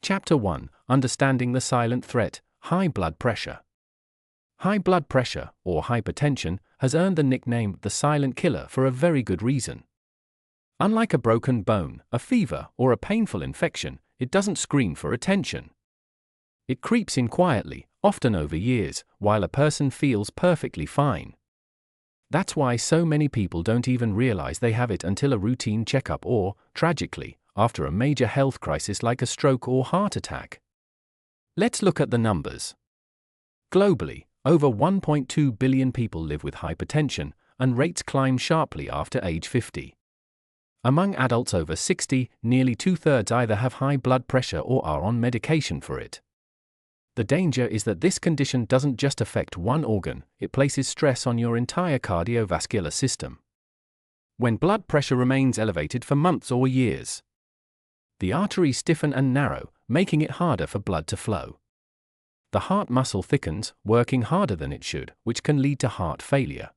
Chapter 1: Understanding the Silent Threat, High Blood Pressure. High blood pressure, or hypertension, has earned the nickname the silent killer for a very good reason. Unlike a broken bone, a fever, or a painful infection, it doesn't scream for attention. It creeps in quietly, often over years, while a person feels perfectly fine. That's why so many people don't even realize they have it until a routine checkup or, tragically, after a major health crisis like a stroke or heart attack. Let's look at the numbers. Globally, over 1.2 billion people live with hypertension, and rates climb sharply after age 50. Among adults over 60, nearly two-thirds either have high blood pressure or are on medication for it. The danger is that this condition doesn't just affect one organ, it places stress on your entire cardiovascular system. When blood pressure remains elevated for months or years, the arteries stiffen and narrow, making it harder for blood to flow. The heart muscle thickens, working harder than it should, which can lead to heart failure.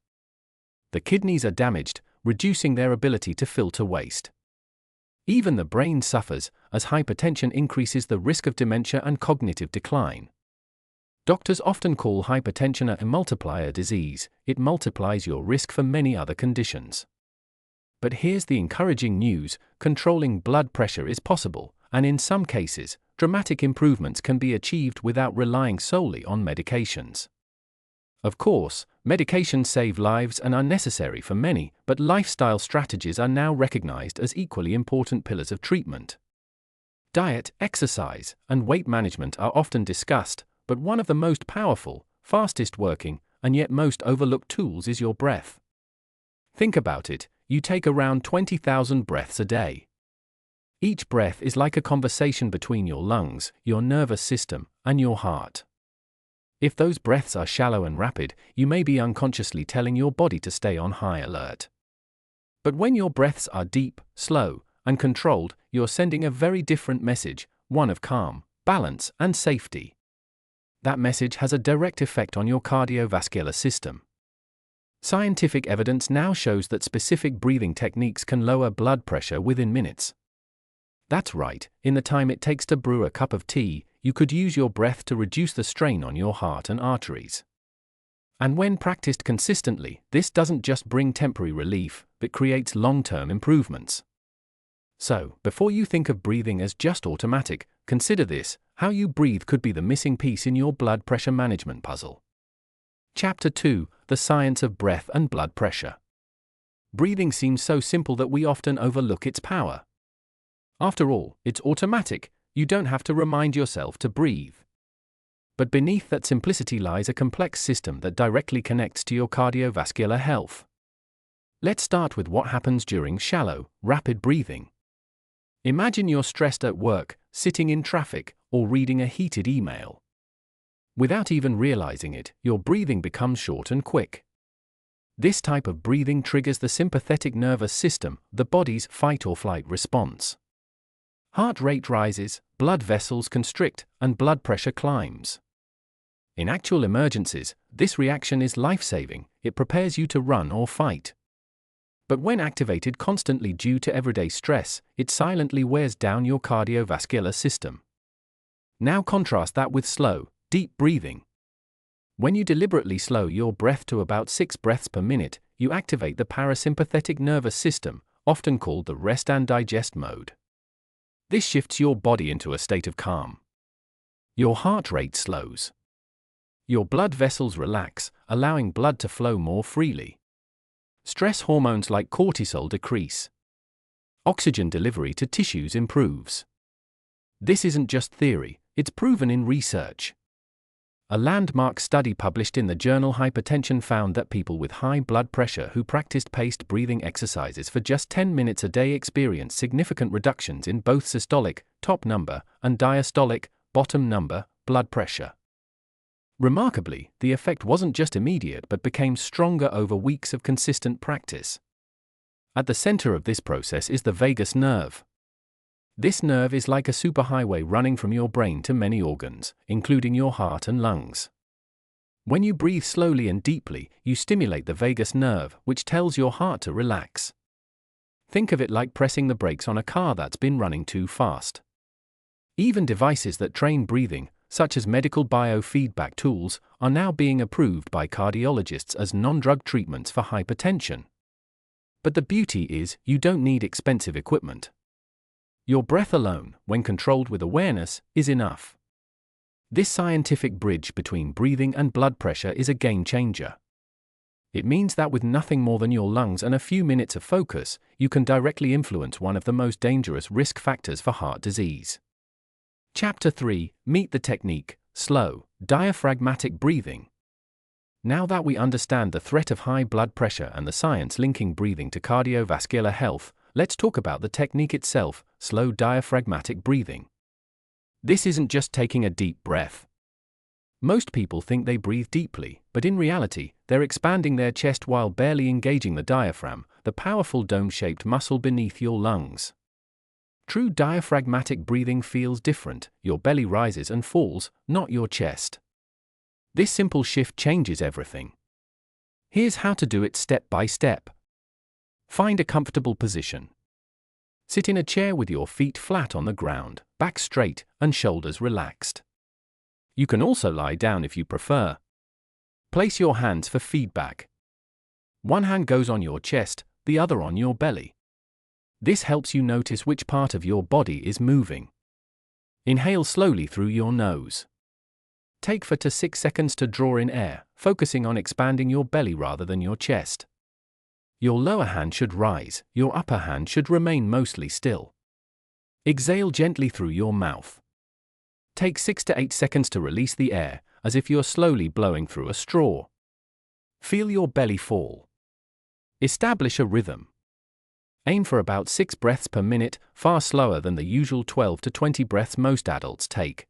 The kidneys are damaged, reducing their ability to filter waste. Even the brain suffers, as hypertension increases the risk of dementia and cognitive decline. Doctors often call hypertension a multiplier disease. It multiplies your risk for many other conditions. But here's the encouraging news: controlling blood pressure is possible, and in some cases, dramatic improvements can be achieved without relying solely on medications. Of course, medications save lives and are necessary for many, but lifestyle strategies are now recognized as equally important pillars of treatment. Diet, exercise, and weight management are often discussed, but one of the most powerful, fastest working, and yet most overlooked tools is your breath. Think about it: you take around 20,000 breaths a day. Each breath is like a conversation between your lungs, your nervous system, and your heart. If those breaths are shallow and rapid, you may be unconsciously telling your body to stay on high alert. But when your breaths are deep, slow, and controlled, you're sending a very different message, one of calm, balance, and safety. That message has a direct effect on your cardiovascular system. Scientific evidence now shows that specific breathing techniques can lower blood pressure within minutes. That's right, in the time it takes to brew a cup of tea, you could use your breath to reduce the strain on your heart and arteries. And when practiced consistently, this doesn't just bring temporary relief, but creates long-term improvements. So, before you think of breathing as just automatic, consider this: how you breathe could be the missing piece in your blood pressure management puzzle. Chapter 2: The Science of Breath and Blood Pressure. Breathing seems so simple that we often overlook its power. After all, it's automatic. You don't have to remind yourself to breathe. But beneath that simplicity lies a complex system that directly connects to your cardiovascular health. Let's start with what happens during shallow, rapid breathing. Imagine you're stressed at work, sitting in traffic, or reading a heated email. Without even realizing it, your breathing becomes short and quick. This type of breathing triggers the sympathetic nervous system, the body's fight-or-flight response. Heart rate rises, blood vessels constrict, and blood pressure climbs. In actual emergencies, this reaction is life-saving. It prepares you to run or fight. But when activated constantly due to everyday stress, it silently wears down your cardiovascular system. Now contrast that with slow, deep breathing. When you deliberately slow your breath to about 6 breaths per minute, you activate the parasympathetic nervous system, often called the rest and digest mode. This shifts your body into a state of calm. Your heart rate slows. Your blood vessels relax, allowing blood to flow more freely. Stress hormones like cortisol decrease. Oxygen delivery to tissues improves. This isn't just theory, it's proven in research. A landmark study published in the journal Hypertension found that people with high blood pressure who practiced paced breathing exercises for just 10 minutes a day experienced significant reductions in both systolic, top number, and diastolic, bottom number, blood pressure. Remarkably, the effect wasn't just immediate but became stronger over weeks of consistent practice. At the center of this process is the vagus nerve. This nerve is like a superhighway running from your brain to many organs, including your heart and lungs. When you breathe slowly and deeply, you stimulate the vagus nerve, which tells your heart to relax. Think of it like pressing the brakes on a car that's been running too fast. Even devices that train breathing, such as medical biofeedback tools, are now being approved by cardiologists as non-drug treatments for hypertension. But the beauty is, you don't need expensive equipment. Your breath alone, when controlled with awareness, is enough. This scientific bridge between breathing and blood pressure is a game changer. It means that with nothing more than your lungs and a few minutes of focus, you can directly influence one of the most dangerous risk factors for heart disease. Chapter 3: Meet the technique, slow, diaphragmatic breathing. Now that we understand the threat of high blood pressure and the science linking breathing to cardiovascular health, let's talk about the technique itself, slow diaphragmatic breathing. This isn't just taking a deep breath. Most people think they breathe deeply, but in reality, they're expanding their chest while barely engaging the diaphragm, the powerful dome-shaped muscle beneath your lungs. True diaphragmatic breathing feels different. Your belly rises and falls, not your chest. This simple shift changes everything. Here's how to do it step by step. Find a comfortable position. Sit in a chair with your feet flat on the ground, back straight, and shoulders relaxed. You can also lie down if you prefer. Place your hands for feedback. One hand goes on your chest, the other on your belly. This helps you notice which part of your body is moving. Inhale slowly through your nose. Take 4 to 6 seconds to draw in air, focusing on expanding your belly rather than your chest. Your lower hand should rise, your upper hand should remain mostly still. Exhale gently through your mouth. Take 6 to 8 seconds to release the air, as if you're slowly blowing through a straw. Feel your belly fall. Establish a rhythm. Aim for about 6 breaths per minute, far slower than the usual 12 to 20 breaths most adults take.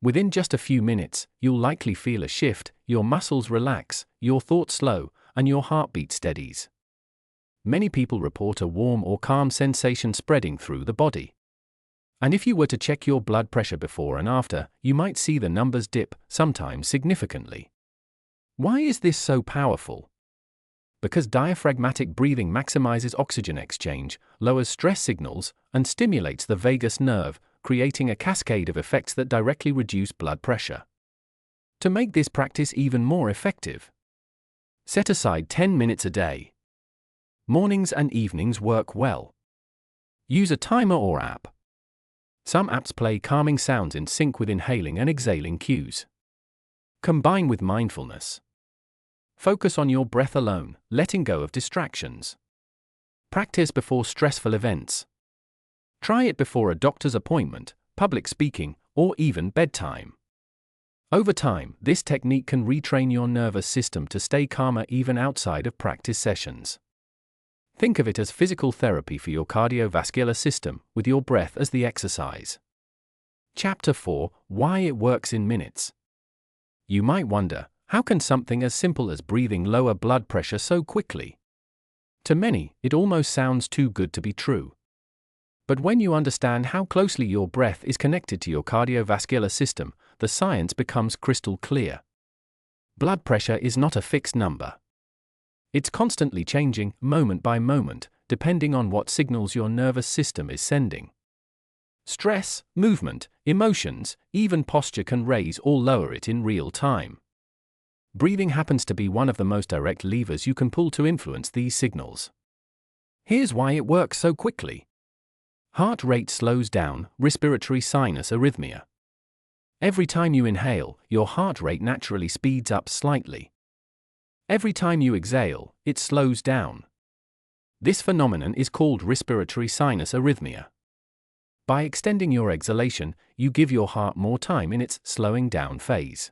Within just a few minutes, you'll likely feel a shift, your muscles relax, your thoughts slow, and your heartbeat steadies. Many people report a warm or calm sensation spreading through the body. And if you were to check your blood pressure before and after, you might see the numbers dip, sometimes significantly. Why is this so powerful? Because diaphragmatic breathing maximizes oxygen exchange, lowers stress signals, and stimulates the vagus nerve, creating a cascade of effects that directly reduce blood pressure. To make this practice even more effective, set aside 10 minutes a day. Mornings and evenings work well. Use a timer or app. Some apps play calming sounds in sync with inhaling and exhaling cues. Combine with mindfulness. Focus on your breath alone, letting go of distractions. Practice before stressful events. Try it before a doctor's appointment, public speaking, or even bedtime. Over time, this technique can retrain your nervous system to stay calmer even outside of practice sessions. Think of it as physical therapy for your cardiovascular system, with your breath as the exercise. Chapter 4: Why it works in minutes. You might wonder, how can something as simple as breathing lower blood pressure so quickly? To many, it almost sounds too good to be true. But when you understand how closely your breath is connected to your cardiovascular system, the science becomes crystal clear. Blood pressure is not a fixed number. It's constantly changing, moment by moment, depending on what signals your nervous system is sending. Stress, movement, emotions, even posture can raise or lower it in real time. Breathing happens to be one of the most direct levers you can pull to influence these signals. Here's why it works so quickly. Heart rate slows down, respiratory sinus arrhythmia. Every time you inhale, your heart rate naturally speeds up slightly. Every time you exhale, it slows down. This phenomenon is called respiratory sinus arrhythmia. By extending your exhalation, you give your heart more time in its slowing down phase.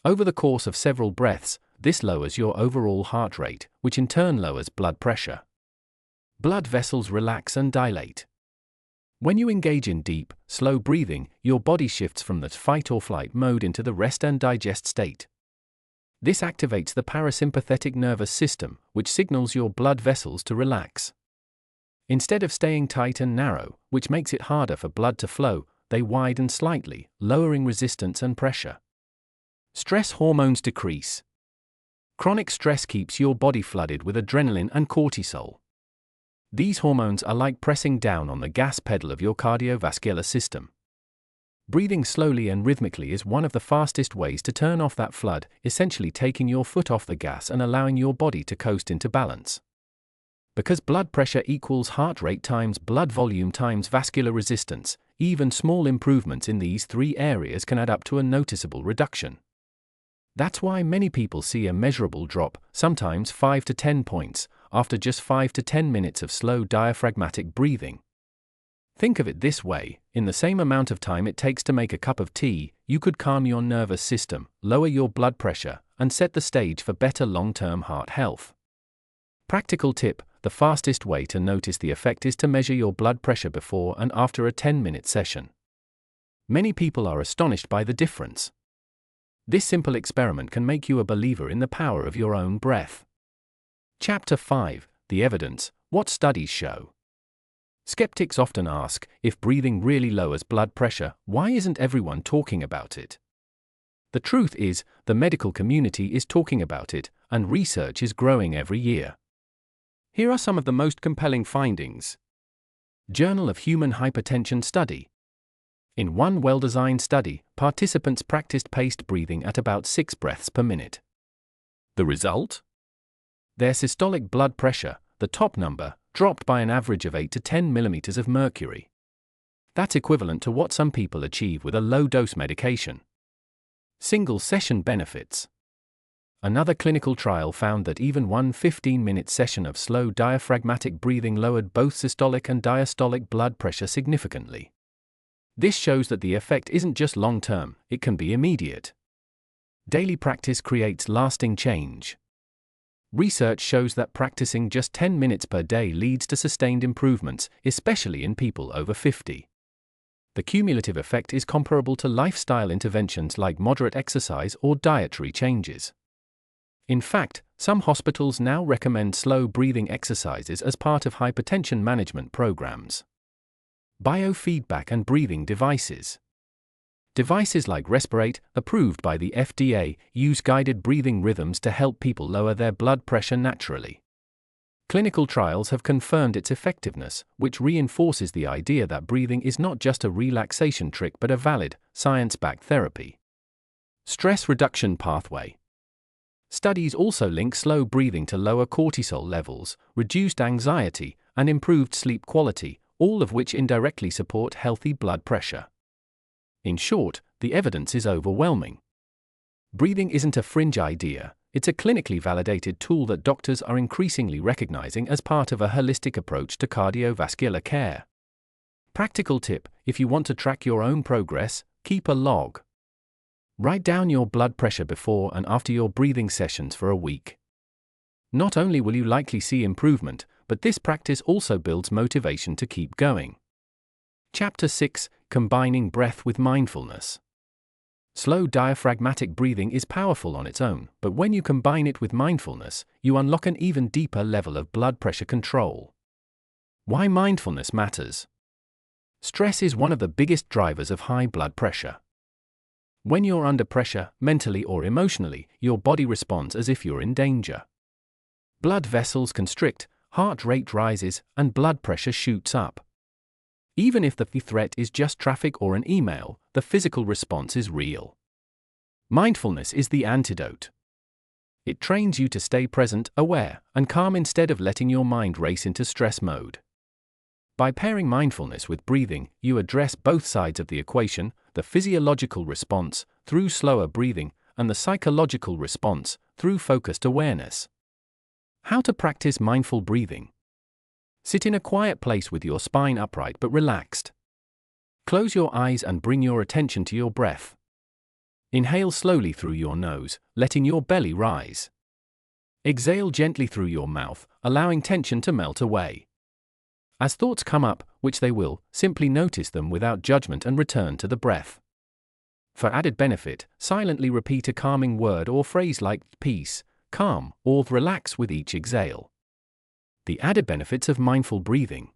Over the course of several breaths, this lowers your overall heart rate, which in turn lowers blood pressure. Blood vessels relax and dilate. When you engage in deep, slow breathing, your body shifts from the fight or flight mode into the rest and digest state. This activates the parasympathetic nervous system, which signals your blood vessels to relax. Instead of staying tight and narrow, which makes it harder for blood to flow, they widen slightly, lowering resistance and pressure. Stress hormones decrease. Chronic stress keeps your body flooded with adrenaline and cortisol. These hormones are like pressing down on the gas pedal of your cardiovascular system. Breathing slowly and rhythmically is one of the fastest ways to turn off that flood, essentially taking your foot off the gas and allowing your body to coast into balance. Because blood pressure equals heart rate times blood volume times vascular resistance, even small improvements in these three areas can add up to a noticeable reduction. That's why many people see a measurable drop, sometimes 5 to 10 points, after just 5 to 10 minutes of slow diaphragmatic breathing. Think of it this way: in the same amount of time it takes to make a cup of tea, you could calm your nervous system, lower your blood pressure, and set the stage for better long-term heart health. Practical tip: the fastest way to notice the effect is to measure your blood pressure before and after a 10-minute session. Many people are astonished by the difference. This simple experiment can make you a believer in the power of your own breath. Chapter 5: The Evidence, What Studies Show. Skeptics often ask, if breathing really lowers blood pressure, why isn't everyone talking about it? The truth is, the medical community is talking about it, and research is growing every year. Here are some of the most compelling findings. Journal of Human Hypertension Study. In one well-designed study, participants practiced paced breathing at about 6 breaths per minute. The result? Their systolic blood pressure, the top number, dropped by an average of 8 to 10 millimeters of mercury. That's equivalent to what some people achieve with a low-dose medication. Single-session benefits. Another clinical trial found that even one 15-minute session of slow diaphragmatic breathing lowered both systolic and diastolic blood pressure significantly. This shows that the effect isn't just long-term, it can be immediate. Daily practice creates lasting change. Research shows that practicing just 10 minutes per day leads to sustained improvements, especially in people over 50. The cumulative effect is comparable to lifestyle interventions like moderate exercise or dietary changes. In fact, some hospitals now recommend slow breathing exercises as part of hypertension management programs. Biofeedback and breathing devices. Devices like Respirate, approved by the FDA, use guided breathing rhythms to help people lower their blood pressure naturally. Clinical trials have confirmed its effectiveness, which reinforces the idea that breathing is not just a relaxation trick but a valid, science-backed therapy. Stress reduction pathway. Studies also link slow breathing to lower cortisol levels, reduced anxiety, and improved sleep quality, all of which indirectly support healthy blood pressure. In short, the evidence is overwhelming. Breathing isn't a fringe idea, it's a clinically validated tool that doctors are increasingly recognizing as part of a holistic approach to cardiovascular care. Practical tip: if you want to track your own progress, keep a log. Write down your blood pressure before and after your breathing sessions for a week. Not only will you likely see improvement, but this practice also builds motivation to keep going. Chapter 6: Combining Breath with Mindfulness. Slow diaphragmatic breathing is powerful on its own, but when you combine it with mindfulness, you unlock an even deeper level of blood pressure control. Why mindfulness matters. Stress is one of the biggest drivers of high blood pressure. When you're under pressure, mentally or emotionally, your body responds as if you're in danger. Blood vessels constrict, heart rate rises, and blood pressure shoots up. Even if the threat is just traffic or an email, the physical response is real. Mindfulness is the antidote. It trains you to stay present, aware, and calm instead of letting your mind race into stress mode. By pairing mindfulness with breathing, you address both sides of the equation: the physiological response, through slower breathing, and the psychological response, through focused awareness. How to practice mindful breathing. Sit in a quiet place with your spine upright but relaxed. Close your eyes and bring your attention to your breath. Inhale slowly through your nose, letting your belly rise. Exhale gently through your mouth, allowing tension to melt away. As thoughts come up, which they will, simply notice them without judgment and return to the breath. For added benefit, silently repeat a calming word or phrase like peace, calm, or relax with each exhale. The added benefits of mindful breathing.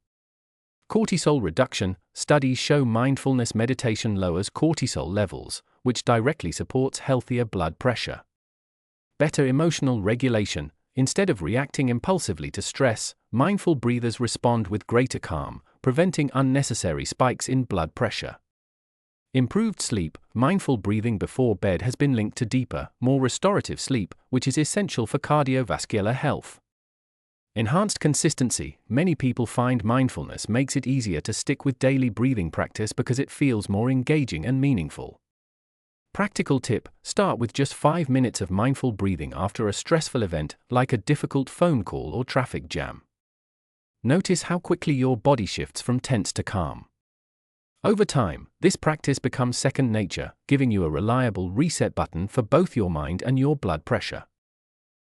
Cortisol reduction. Studies show mindfulness meditation lowers cortisol levels, which directly supports healthier blood pressure. Better emotional regulation. Instead of reacting impulsively to stress, mindful breathers respond with greater calm, preventing unnecessary spikes in blood pressure. Improved sleep. Mindful breathing before bed has been linked to deeper, more restorative sleep, which is essential for cardiovascular health. Enhanced consistency. Many people find mindfulness makes it easier to stick with daily breathing practice because it feels more engaging and meaningful. Practical tip: start with just 5 minutes of mindful breathing after a stressful event, like a difficult phone call or traffic jam. Notice how quickly your body shifts from tense to calm. Over time, this practice becomes second nature, giving you a reliable reset button for both your mind and your blood pressure.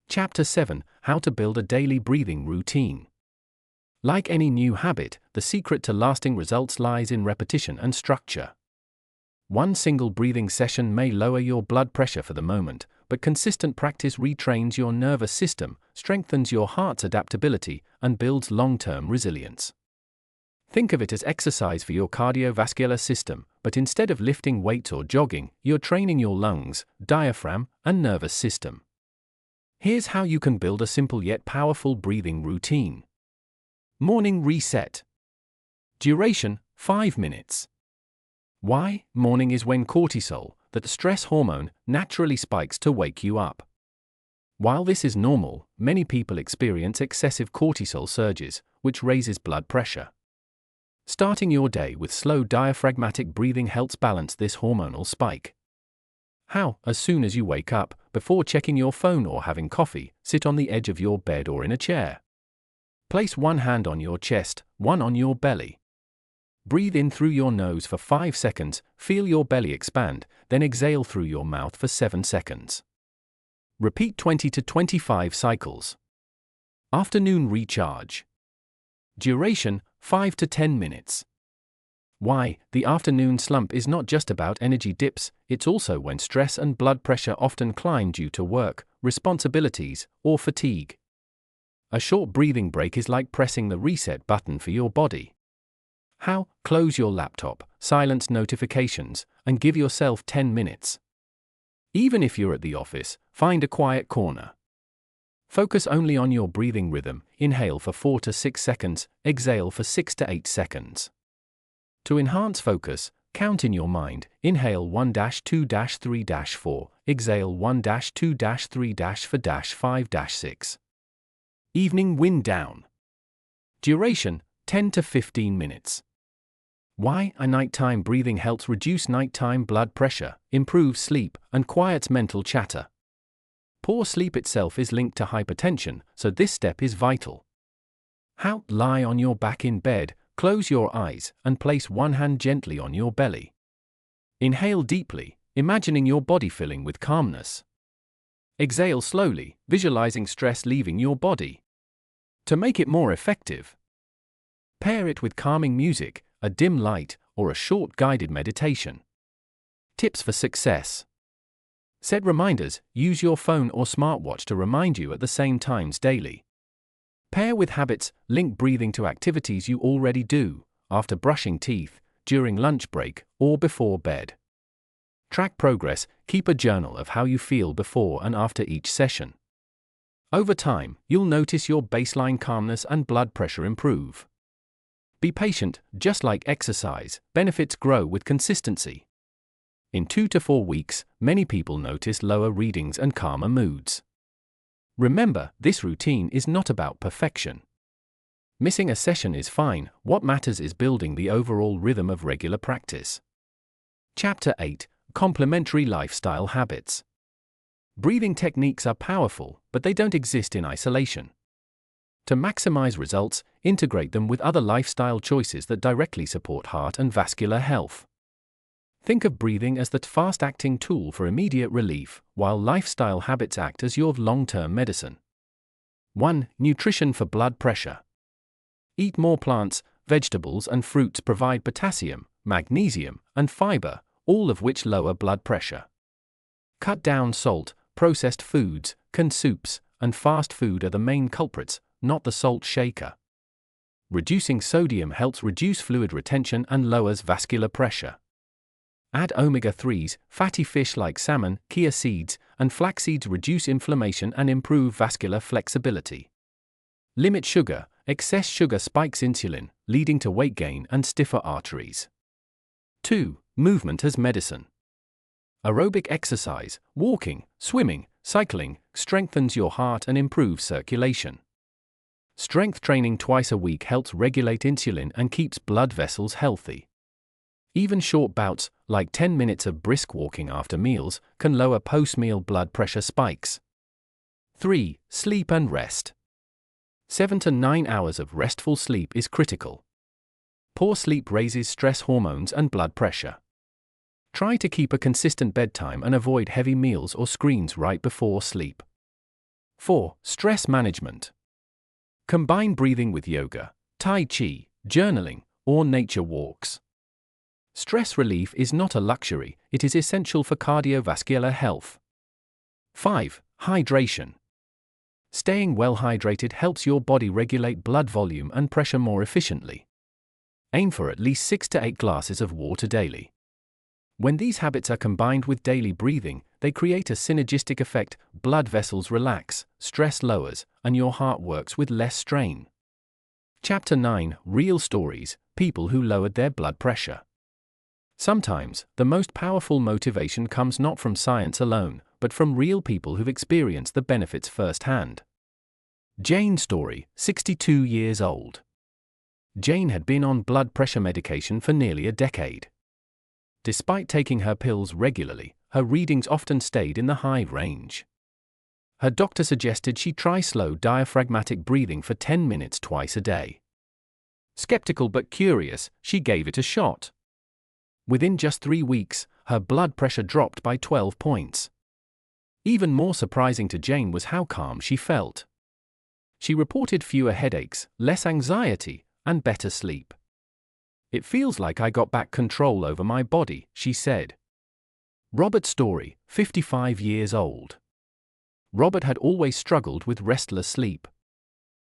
Chapter 7: How to build a daily breathing routine. Like any new habit, the secret to lasting results lies in repetition and structure. One single breathing session may lower your blood pressure for the moment, but consistent practice retrains your nervous system, strengthens your heart's adaptability, and builds long-term resilience. Think of it as exercise for your cardiovascular system, but instead of lifting weights or jogging, you're training your lungs, diaphragm, and nervous system. Here's how you can build a simple yet powerful breathing routine. Morning reset. Duration: 5 minutes. Why? Morning is when cortisol, that stress hormone, naturally spikes to wake you up. While this is normal, many people experience excessive cortisol surges, which raises blood pressure. Starting your day with slow diaphragmatic breathing helps balance this hormonal spike. How? As soon as you wake up, before checking your phone or having coffee, sit on the edge of your bed or in a chair. Place one hand on your chest, one on your belly. Breathe in through your nose for 5 seconds, feel your belly expand, then exhale through your mouth for 7 seconds. Repeat 20 to 25 cycles. Afternoon recharge. Duration: 5 to 10 minutes. Why? The afternoon slump is not just about energy dips, it's also when stress and blood pressure often climb due to work, responsibilities, or fatigue. A short breathing break is like pressing the reset button for your body. How? Close your laptop, silence notifications, and give yourself 10 minutes. Even if you're at the office, find a quiet corner. Focus only on your breathing rhythm, inhale for 4 to 6 seconds, exhale for 6 to 8 seconds. To enhance focus, count in your mind, inhale 1-2-3-4, exhale 1-2-3-4-5-6. Evening wind down. Duration: 10 to 15 minutes. Why? A nighttime breathing helps reduce nighttime blood pressure, improves sleep, and quiets mental chatter. Poor sleep itself is linked to hypertension, so this step is vital. How? Lie on your back in bed, close your eyes, and place one hand gently on your belly. Inhale deeply, imagining your body filling with calmness. Exhale slowly, visualizing stress leaving your body. To make it more effective, pair it with calming music, a dim light, or a short guided meditation. Tips for success. Set reminders, use your phone or smartwatch to remind you at the same times daily. Pair with habits, link breathing to activities you already do, after brushing teeth, during lunch break, or before bed. Track progress, keep a journal of how you feel before and after each session. Over time, you'll notice your baseline calmness and blood pressure improve. Be patient, just like exercise, benefits grow with consistency. In 2 to 4 weeks, many people notice lower readings and calmer moods. Remember, this routine is not about perfection. Missing a session is fine, what matters is building the overall rhythm of regular practice. Chapter 8: Complementary Lifestyle Habits. Breathing techniques are powerful, but they don't exist in isolation. To maximize results, integrate them with other lifestyle choices that directly support heart and vascular health. Think of breathing as the fast-acting tool for immediate relief, while lifestyle habits act as your long-term medicine. 1. Nutrition for blood pressure. Eat more plants, vegetables and fruits provide potassium, magnesium, and fiber, all of which lower blood pressure. Cut down salt, processed foods, canned soups, and fast food are the main culprits, not the salt shaker. Reducing sodium helps reduce fluid retention and lowers vascular pressure. Add omega-3s, fatty fish like salmon, chia seeds, and flax seeds reduce inflammation and improve vascular flexibility. Limit sugar. Excess sugar spikes insulin, leading to weight gain and stiffer arteries. 2. Movement as medicine. Aerobic exercise, walking, swimming, cycling, strengthens your heart and improves circulation. Strength training twice a week helps regulate insulin and keeps blood vessels healthy. Even short bouts, like 10 minutes of brisk walking after meals, can lower post-meal blood pressure spikes. 3. Sleep and rest. 7 to 9 hours of restful sleep is critical. Poor sleep raises stress hormones and blood pressure. Try to keep a consistent bedtime and avoid heavy meals or screens right before sleep. 4. Stress management. Combine breathing with yoga, tai chi, journaling, or nature walks. Stress relief is not a luxury, it is essential for cardiovascular health. 5. Hydration. Staying well hydrated helps your body regulate blood volume and pressure more efficiently. Aim for at least 6 to 8 glasses of water daily. When these habits are combined with daily breathing, they create a synergistic effect: blood vessels relax, stress lowers, and your heart works with less strain. Chapter 9. Real stories, people who lowered their blood pressure. Sometimes, the most powerful motivation comes not from science alone, but from real people who've experienced the benefits firsthand. Jane's story, 62 years old. Jane had been on blood pressure medication for nearly a decade. Despite taking her pills regularly, her readings often stayed in the high range. Her doctor suggested she try slow diaphragmatic breathing for 10 minutes twice a day. Skeptical but curious, she gave it a shot. Within just 3 weeks, her blood pressure dropped by 12 points. Even more surprising to Jane was how calm she felt. She reported fewer headaches, less anxiety, and better sleep. "It feels like I got back control over my body," she said. Robert's story, 55 years old. Robert had always struggled with restless sleep.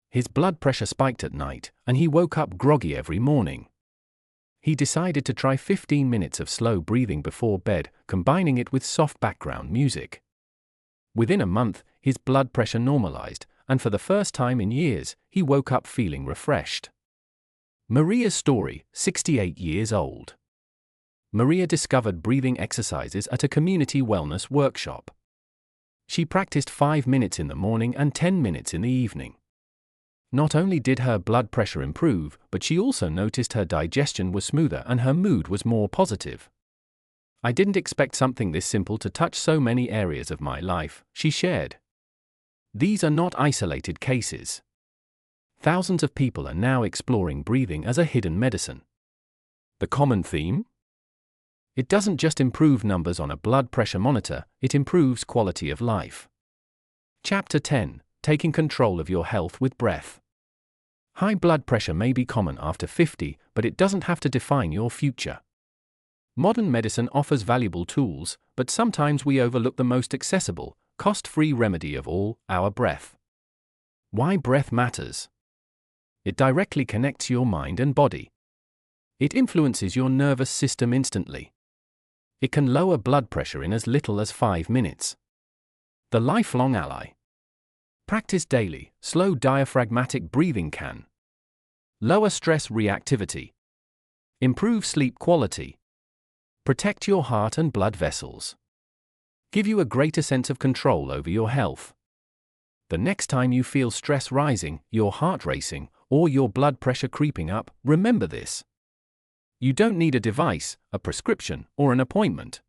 His blood pressure spiked at night, and he woke up groggy every morning. He decided to try 15 minutes of slow breathing before bed, combining it with soft background music. Within a month, his blood pressure normalized, and for the first time in years, he woke up feeling refreshed. Maria's story, 68 years old. Maria discovered breathing exercises at a community wellness workshop. She practiced 5 minutes in the morning and 10 minutes in the evening. Not only did her blood pressure improve, but she also noticed her digestion was smoother and her mood was more positive. "I didn't expect something this simple to touch so many areas of my life," she shared. These are not isolated cases. Thousands of people are now exploring breathing as a hidden medicine. The common theme? It doesn't just improve numbers on a blood pressure monitor, it improves quality of life. Chapter 10. Taking control of your health with breath. High blood pressure may be common after 50, but it doesn't have to define your future. Modern medicine offers valuable tools, but sometimes we overlook the most accessible, cost-free remedy of all: our breath. Why breath matters? It directly connects your mind and body. It influences your nervous system instantly. It can lower blood pressure in as little as 5 minutes. The lifelong ally. Practice daily. Slow diaphragmatic breathing can lower stress reactivity, improve sleep quality, protect your heart and blood vessels, give you a greater sense of control over your health. The next time you feel stress rising, your heart racing, or your blood pressure creeping up, remember this. You don't need a device, a prescription, or an appointment.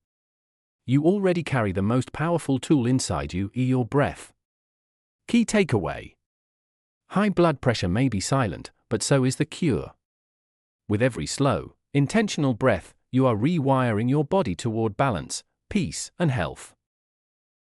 You already carry the most powerful tool inside you: your breath. Key takeaway. High blood pressure may be silent, but so is the cure. With every slow, intentional breath, you are rewiring your body toward balance, peace, and health.